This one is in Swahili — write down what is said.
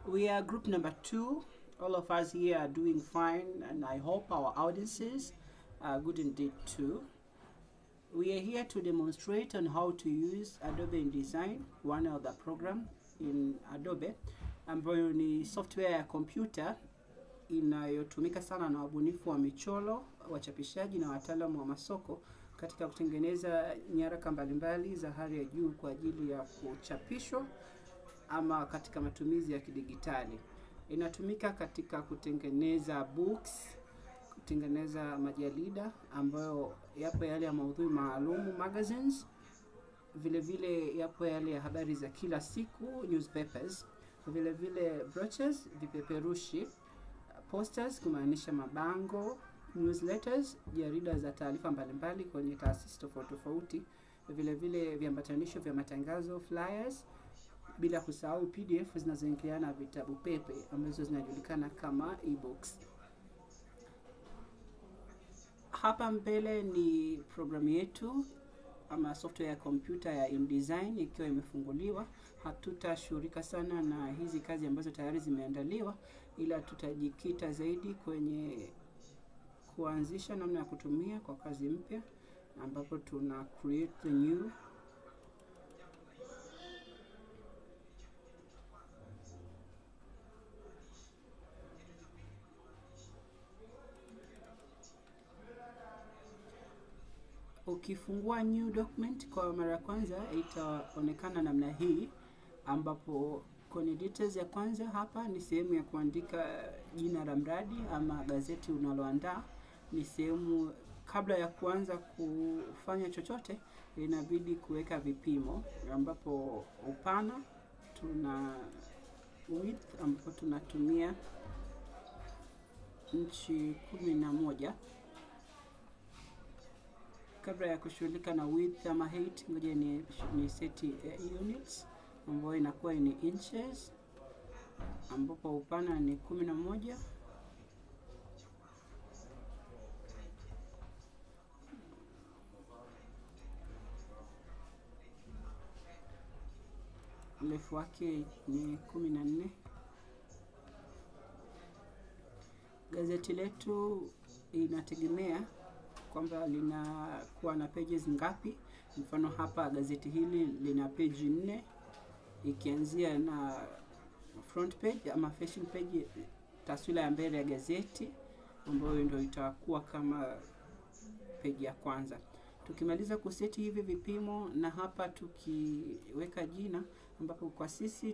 We are group number 2. All of us here are doing fine, and I hope our audiences are good indeed too. We are here to demonstrate on how to use Adobe InDesign, one of the program in Adobe, ambayo ni software ya kompyuta inayotumika sana na wabunifu wa michoro, wachapishaji na wataalamu wa masoko katika kutengeneza nyaraka mbalimbali za hali ya juu kwa ajili ya kuchapishwa ama katika matumizi ya kidigitali. Inatumika katika kutengeneza books, kutengeneza majalida ambayo yapo yale ya maudhui maalumu, magazines, vile vile yapo yale ya habari za kila siku, newspapers, vile vile brochures, vipeperushi, posters kumaanisha mabango, newsletters, jarida za taarifa mbalimbali kwenye taasisi tofauti tofauti, vile vile viambatanisho vya matangazo, flyers, bila kusahau PDF zinazoingiliana na vitabu pepe ambazo zinajulikana kama e-books. Hapa mbele ni programu yetu ama software ya kompyuta ya InDesign ikiwa imefunguliwa. Hatutashughulika sana na hizi kazi ambazo tayari zimeandaliwa, ila tutajikita zaidi kwenye kuanzisha namna ya kutumia kwa kazi mpya, ambapo tuna create the new. Ukifungua new document kwa mara ya kwanza itaonekana namna hii, ambapo kwenye details ya kwanza hapa ni sehemu ya kuandika jina la mradi ama gazeti unaloandaa. Ni sehemu kabla ya kuanza kufanya chochote inabidi kuweka vipimo, ambapo upana tuna width ambapo tunatumia inchi 11. Kabla ya kushughulika na width ama height, ngoja ni seti units ambayo inakuwa ni inches, ambapo upana ni 11. Urefu wake ni 14. Gazeti letu inategemea kwamba linakuwa na pages ngapi. Mfano hapa gazeti hili lina page 4, ikianzia na front page ama facing page, taswira ya mbele ya gazeti ambayo ndio itakuwa kama page ya kwanza. Tukimaliza kuseti hivi vipimo na hapa tukiweka jina, ambapo kwa sisi